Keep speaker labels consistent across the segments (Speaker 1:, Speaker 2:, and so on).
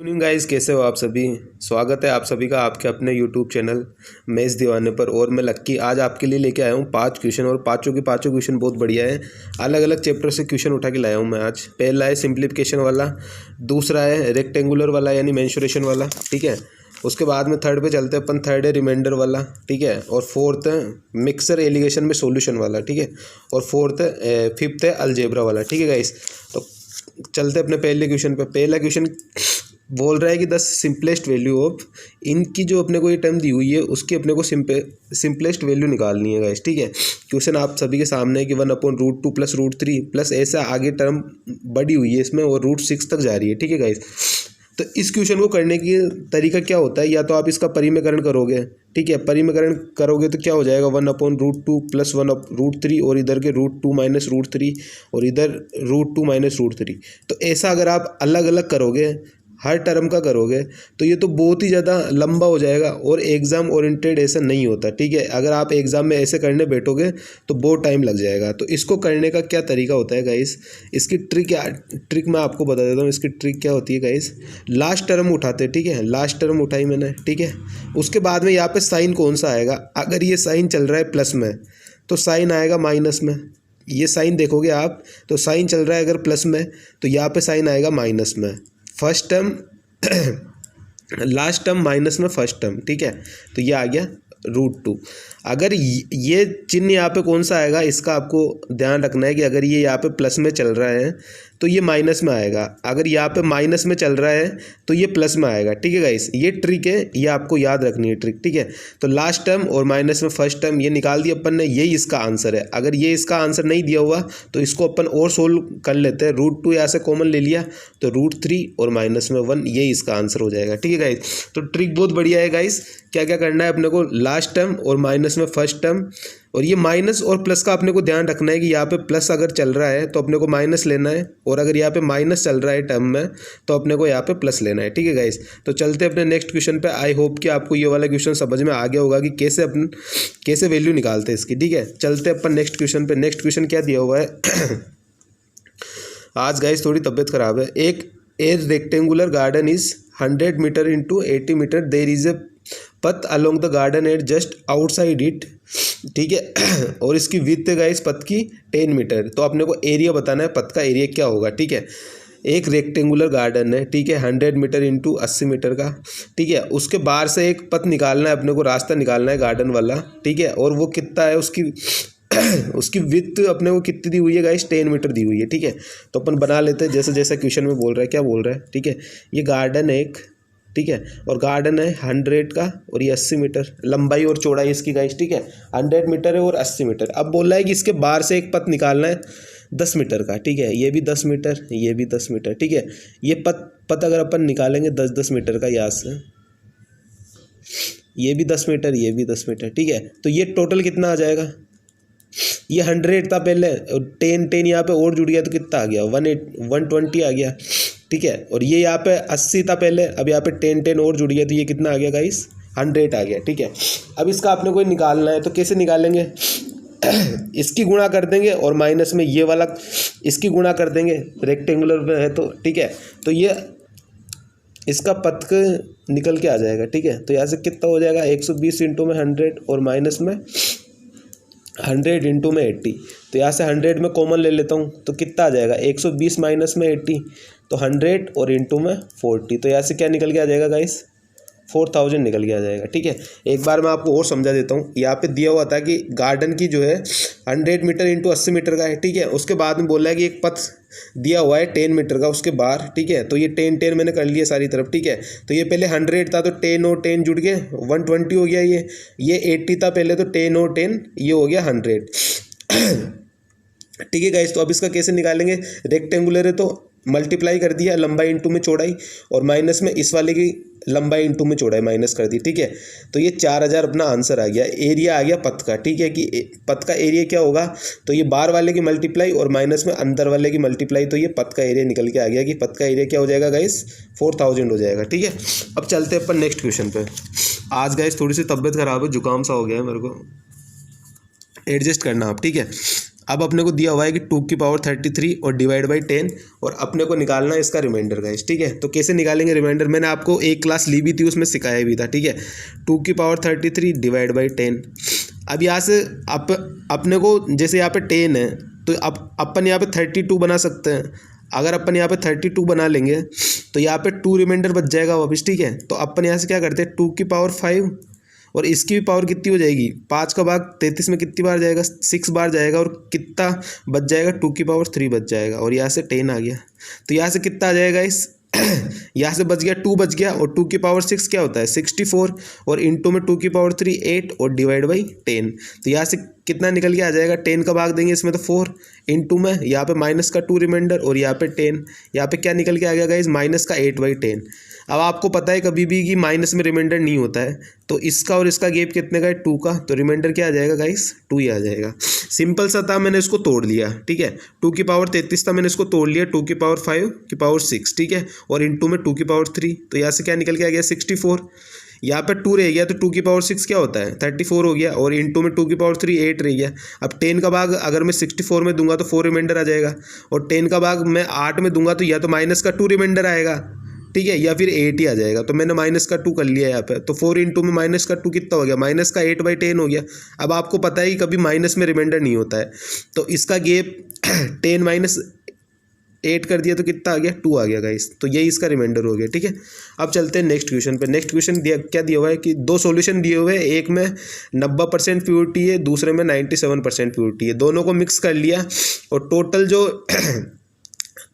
Speaker 1: Morning guys, कैसे हो आप सभी। स्वागत है आप सभी का आपके अपने यूट्यूब चैनल मैथ्स दीवाने पर। और मैं लक्की आज आपके लिए लेके आया हूँ 5 क्वेश्चन, और पाँचों के पाँचों क्वेश्चन बहुत बढ़िया है। अलग अलग चैप्टर से क्वेश्चन उठा के लाया हूँ मैं आज। पहला है सिंप्लीफिकेशन वाला, दूसरा है रेक्टेंगुलर वाला यानी मेंसुरेशन वाला, ठीक है। उसके बाद में थर्ड पे चलते हैं अपन, थर्ड है रिमाइंडर वाला, ठीक है। और फोर्थ है मिक्सर एलिगेशन में सॉल्यूशन वाला, ठीक है। और फिफ्थ है अलजेब्रा वाला, ठीक है गाइस। तो चलते अपने पहले क्वेश्चन पे। पहला क्वेश्चन बोल रहा है कि द सिंपलेस्ट वैल्यू ऑफ, इनकी जो अपने को ये टर्म दी हुई है उसकी अपने को सिंपलेस्ट वैल्यू निकालनी है गाइस, ठीक है। क्वेश्चन आप सभी के सामने है कि 1/√2 प्लस √3 प्लस ऐसा आगे टर्म बढ़ी हुई है इसमें और √6 तक जा रही है, ठीक है गाइस। तो इस क्वेश्चन को करने की तरीका क्या होता है, या तो आप इसका परिमेयकरण करोगे, ठीक है। परिमेयकरण करोगे तो क्या हो जाएगा 1/√2 प्लस 1/√3 और इधर के √2 माइनस √3 और इधर √2 माइनस √3। तो ऐसा अगर आप अलग अलग करोगे, हर टर्म का करोगे, तो ये तो बहुत ही ज़्यादा लंबा हो जाएगा और एग्ज़ाम ओरिएंटेड ऐसा नहीं होता, ठीक है। अगर आप एग्ज़ाम में ऐसे करने बैठोगे तो बहुत टाइम लग जाएगा। तो इसको करने का क्या तरीका होता है गाइस, इसकी ट्रिक मैं आपको बता देता हूँ। इसकी ट्रिक क्या होती है गाइस, लास्ट टर्म उठाते, ठीक है। लास्ट टर्म उठाई मैंने, ठीक है। उसके बाद में यहाँ पे साइन कौन सा आएगा, अगर ये साइन चल रहा है प्लस में तो साइन आएगा माइनस में। ये साइन देखोगे आप तो साइन चल रहा है अगर प्लस में तो यहाँ पे साइन आएगा माइनस में। First term last term minus में फर्स्ट टर्म, ठीक है। तो ये आ गया √2। अगर ये चिन्ह यहाँ पे कौन सा आएगा, इसका आपको ध्यान रखना है कि अगर ये यहाँ पे प्लस में चल रहा है तो ये माइनस में आएगा, अगर यहाँ पे माइनस में चल रहा है तो ये प्लस में आएगा, ठीक है गाइस। ये ट्रिक है, ये आपको याद रखनी है ट्रिक, ठीक है। तो लास्ट टर्म और माइनस में फर्स्ट टर्म ये निकाल दिया अपन ने, यही इसका आंसर है। अगर ये इसका आंसर नहीं दिया हुआ तो इसको अपन और सोल्व कर लेते हैं। √2 यहाँ से कॉमन ले लिया तो √3 और माइनस में 1, यही इसका आंसर हो जाएगा, ठीक है गाइस। तो ट्रिक बहुत बढ़िया है गाइस। क्या क्या करना है अपने को, लास्ट टर्म और माइनस में फर्स्ट टर्म, और ये माइनस और प्लस का अपने को ध्यान रखना है कि यहाँ पे प्लस अगर चल रहा है तो अपने को माइनस लेना है, और अगर यहाँ पे माइनस चल रहा है टर्म में तो अपने को यहाँ पे प्लस लेना है, ठीक है गाइस। तो चलते हैं अपने नेक्स्ट क्वेश्चन पे। आई होप कि आपको ये वाला क्वेश्चन समझ में आ गया होगा कि कैसे वैल्यू निकालते हैं इसकी, ठीक है। चलते हैं अपन नेक्स्ट क्वेश्चन पे। नेक्स्ट क्वेश्चन क्या दिया हुआ है आज गाइस थोड़ी तबीयत खराब है। एक rectangular garden is 100 metre into 80 metre, there is a path along the garden at just outside it, ठीक है। और इसकी विड्थ है गाइस पथ की 10 मीटर। तो अपने को एरिया बताना है, पथ का एरिया क्या होगा, ठीक है। एक रेक्टेंगुलर गार्डन है, ठीक है, 100 मीटर इंटू 80 मीटर का, ठीक है। उसके बाहर से एक पथ निकालना है अपने को, रास्ता निकालना है गार्डन वाला, ठीक है। और वो कितना है उसकी विड्थ अपने को कितनी दी हुई है गाइस, 10 मीटर दी हुई है, ठीक है। तो अपन बना लेते हैं जैसे जैसा क्वेश्चन में बोल रहा है, क्या बोल रहा है, ठीक है। ये गार्डन है एक, ठीक है, और गार्डन है 100 का और ये 80 मीटर लंबाई और चौड़ाई इसकी गाइस, ठीक है। 100 मीटर है और 80 मीटर। अब बोल रहा है कि इसके बाहर से एक पथ निकालना है 10 मीटर का, ठीक है। ये भी 10 मीटर, ये भी 10 मीटर, ठीक है। ये पथ अगर अपन निकालेंगे 10-10 मीटर का यहाँ से, ये भी 10 मीटर, ये भी 10 मीटर, ठीक है। तो ये टोटल कितना आ जाएगा, ये 100 था पहले, 10 यहाँ पे और जुड़ गया तो कितना आ गया, 120 आ गया, ठीक है। और ये यहाँ पे 80 था पहले, अब यहाँ पे 10 और जुड़ गया तो ये कितना आ गया गाइस, 100 आ गया, ठीक है। अब इसका आपने कोई निकालना है तो कैसे निकालेंगे इसकी गुणा कर देंगे और माइनस में ये वाला इसकी गुणा कर देंगे, रेक्टेंगुलर में है तो, ठीक है। तो ये इसका पथ निकल के आ जाएगा, ठीक है। तो यहाँ से कितना हो जाएगा 120 इंटू में 100 और माइनस में 100 इंटू में 80। तो यहाँ से 100 में कॉमन ले लेता हूँ तो कितना आ जाएगा 120 माइनस में 80, तो 100 और इंटू में 40। तो यहाँ से क्या निकल के आ जाएगा गाइस, 4000 निकल के आ जाएगा, ठीक है। एक बार मैं आपको और समझा देता हूँ। यहाँ पे दिया हुआ था कि गार्डन की जो है 100 मीटर इंटू 80 मीटर का है, ठीक है। उसके बाद में बोल रहा है कि एक पथ दिया हुआ है 10 मीटर का उसके बाहर, ठीक है। तो ये 10 मैंने कर लिया सारी तरफ, ठीक है। तो ये पहले 100 था तो 10 और 10 जुड़ गए 120 हो गया। ये 80 था पहले तो 10 और 10 ये हो गया 100 ठीक है गाइस। तो अब इसका कैसे निकालेंगे, रेक्टेंगुलर है तो मल्टीप्लाई कर दिया लंबाई इंटू में चौड़ाई, और माइनस में इस वाले की लंबाई इंटू में चौड़ाई माइनस कर दी, ठीक है। तो ये 4000 अपना आंसर आ गया। एरिया आ गया पथ का, ठीक है, कि पथ का एरिया क्या होगा, तो ये बाहर वाले की मल्टीप्लाई और माइनस में अंदर वाले की मल्टीप्लाई, तो ये पथ का एरिया निकल के आ गया कि पथ का एरिया क्या हो जाएगा गाइस, 4000 हो जाएगा, ठीक है। अब चलते हैं अपन नेक्स्ट क्वेश्चन पे। आज गाइस थोड़ी सी तबियत खराब है, जुकाम सा हो गया है मेरे को, एडजस्ट करना आप, ठीक है। अब अपने को दिया हुआ है कि 2 की पावर 33 और डिवाइड बाई 10 और अपने को निकालना है इसका रिमाइंडर गाइस, ठीक है। तो कैसे निकालेंगे रिमाइंडर, मैंने आपको एक क्लास ली भी थी, उसमें सिखाया भी था, ठीक है। 2 की पावर 33 डिवाइड बाई 10। अब यहाँ से अपने को जैसे यहाँ पे 10 है तो अपन यहाँ पे 32 बना सकते हैं। अगर अपन यहाँ पे 32 बना लेंगे तो यहाँ पे 2 रिमाइंडर बच जाएगा वापस, ठीक है। तो अपन यहाँ से क्या करते हैं, 2 की पावर 5 और इसकी भी पावर कितनी हो जाएगी, 5 का भाग 33 में कितनी बार जाएगा, 6 बार जाएगा और कितना बच जाएगा, 2 की पावर 3 बच जाएगा और यहाँ से 10 आ गया। तो यहाँ से कितना आ जाएगा इस यहाँ से बच गया 2 बच गया और 2 की पावर 6 क्या होता है 64 और इंटू में 2 की पावर 3 8 और डिवाइड बाई 10। तो यहाँ से कितना निकल के आ जाएगा, 10 का भाग देंगे इसमें तो 4 इंटू में यहाँ पे माइनस का 2 रिमाइंडर और यहाँ पे 10, यहाँ पे क्या निकल के आ गया गाइस माइनस का 8/10। अब आपको पता है कभी भी कि माइनस में रिमाइंडर नहीं होता है, तो इसका और इसका गैप कितने का है 2 का, तो रिमाइंडर क्या आ जाएगा गाइस 2 ही आ जाएगा। सिंपल सा था, मैंने इसको तोड़ लिया, ठीक है। 2 की पावर 33 था, मैंने इसको तोड़ लिया 2 की पावर 5 की पावर 6, ठीक है, और इंटू में 2 की पावर 3। तो यहाँ से क्या निकल के आ गया 64, यहाँ पे 2 रह गया तो 2 की पावर 6 क्या होता है 34 हो गया और इंटू में 2 की पावर 3 8 रह गया। अब 10 का भाग अगर मैं 64 में दूंगा तो 4 रिमाइंडर आ जाएगा और 10 का भाग मैं 8 में दूंगा तो या तो माइनस का 2 रिमाइंडर आएगा, ठीक है, या फिर 8 ही आ जाएगा। तो मैंने माइनस का 2 कर लिया यहाँ पे, तो 4 इंटू में माइनस का 2 कितना हो गया, माइनस का 8/10 हो गया। अब आपको पता है कि कभी माइनस में रिमाइंडर नहीं होता है, तो इसका गेप 10 माइनस 8 कर दिया तो कितना आ गया 2 आ गया गाइस। तो यही इसका रिमाइंडर हो गया, ठीक है। अब चलते हैं नेक्स्ट क्वेश्चन पे। नेक्स्ट क्वेश्चन क्या दिया हुआ है कि 2 सॉल्यूशन दिए हुए हैं, एक में 90% प्योरिटी है, दूसरे में 97% प्योरिटी है। दोनों को मिक्स कर लिया और टोटल जो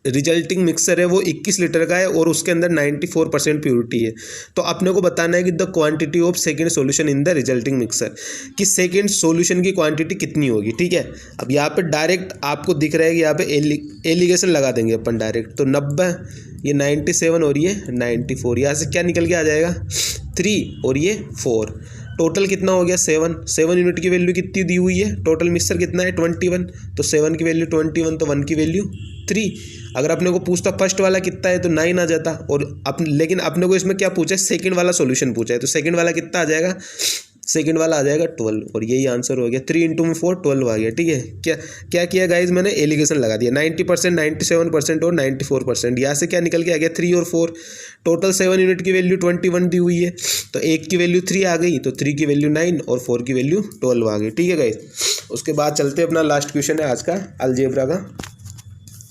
Speaker 1: रिजल्टिंग मिक्सर है वो 21 लीटर का है और उसके अंदर 94% प्योरिटी है। तो अपने को बताना है कि the quantity of second solution in the resulting mixer, कि सेकंड सॉल्यूशन की क्वांटिटी कितनी होगी, ठीक है। अब यहाँ पे डायरेक्ट आपको दिख रहा है कि यहाँ पे एलिगेशन लगा देंगे अपन डायरेक्ट, तो 90 ये 97 और ये 94, यहाँ से क्या निकल के आ जाएगा 3 और ये 4। टोटल कितना हो गया 7 यूनिट की वैल्यू कितनी दी हुई है, टोटल मिक्सर कितना है 21, तो 7 की वैल्यू 21 तो 1 की वैल्यू 3। अगर अपने को पूछता फर्स्ट वाला कितना है तो 9 आ जाता, और लेकिन अपने को इसमें क्या पूछा है सेकंड वाला सॉल्यूशन पूछा है, तो सेकंड वाला कितना आ जाएगा, सेकंड वाला आ जाएगा 12 और यही आंसर हो गया। 3 इंटू में 4 12 आ गया, ठीक है। क्या किया गाइज, मैंने एलिगेशन लगा दिया 90%, 97% और 94%। यहाँ से क्या निकल के आ गया 3 और 4। टोटल 7 यूनिट की वैल्यू 21 दी हुई है, तो 1 की वैल्यू 3 आ गई, तो 3 की वैल्यू 9 और 4 की वैल्यू 12 आ गई, ठीक है गाइज। उसके बाद चलते अपना लास्ट क्वेश्चन है आज का अलजेब्रा का।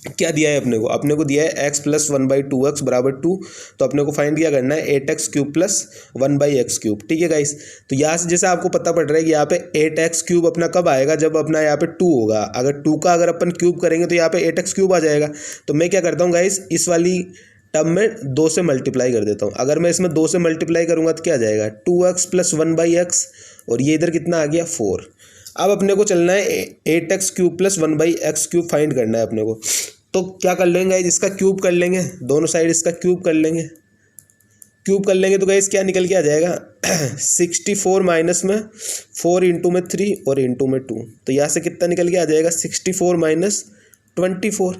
Speaker 1: क्या दिया है अपने को दिया है x + 1/2x = 2, तो अपने को फाइंड क्या करना है 8x³ + 1/x³, ठीक है गाइस। तो यहाँ से जैसे आपको पता पड़ रहा है कि यहाँ पे 8x³ अपना कब आएगा, जब अपना यहाँ पे 2 होगा। अगर 2 का अगर अपन क्यूब करेंगे तो यहाँ पे 8x³ आ जाएगा। तो मैं क्या करता हूँ गाइस, इस वाली टर्म में 2 से मल्टीप्लाई कर देता हूँ। अगर मैं इसमें 2 से मल्टीप्लाई करूँगा तो क्या आ जाएगा 2x + 1/x और ये इधर कितना आ गया 4। अब अपने को चलना है 8x³ + 1/x³ फाइंड करना है अपने को। तो क्या कर लेंगे, इसका क्यूब कर लेंगे, दोनों साइड इसका क्यूब कर लेंगे। क्यूब कर लेंगे तो गाइस क्या निकल के आ जाएगा 64 माइनस में 4 इंटू में 3 और इंटू में 2। तो यहाँ से कितना निकल के आ जाएगा 64 माइनस 24,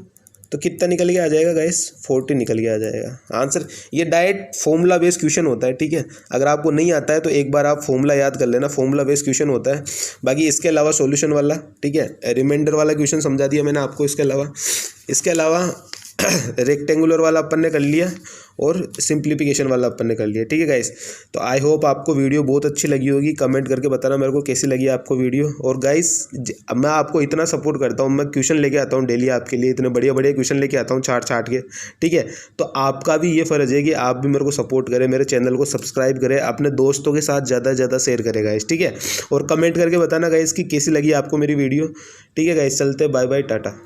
Speaker 1: तो कितना निकल के आ जाएगा गाइस 40 निकल के आ जाएगा आंसर। ये डायरेक्ट फॉर्मूला बेस्ड क्वेश्चन होता है, ठीक है। अगर आपको नहीं आता है तो एक बार आप फॉर्मूला याद कर लेना, फॉर्मूला बेस्ड क्वेश्चन होता है। बाकी इसके अलावा सॉल्यूशन वाला, ठीक है, रिमाइंडर वाला क्वेश्चन समझा दिया मैंने आपको। इसके अलावा रेक्टेंगुलर वाला अपन ने कर लिया और सिंप्लीफिकेशन वाला अपन ने कर लिया, ठीक है गाइस। तो आई होप आपको वीडियो बहुत अच्छी लगी होगी। कमेंट करके बताना मेरे को कैसी लगी आपको वीडियो। और गाइस मैं आपको इतना सपोर्ट करता हूँ, मैं क्वेश्चन लेके आता हूँ डेली आपके लिए, इतने बढ़िया बढ़िया क्वेश्चन लेके आता हूँ छाट के, ठीक है। तो आपका भी ये फ़र्ज़ है कि आप भी मेरे को सपोर्ट करें, मेरे चैनल को सब्सक्राइब करें, अपने दोस्तों के साथ ज़्यादा से ज़्यादा शेयर करें गाइस, ठीक है। और कमेंट करके बताना गाइस कि कैसी लगी आपको मेरी वीडियो, ठीक है गाइस। चलते बाय बाय टाटा।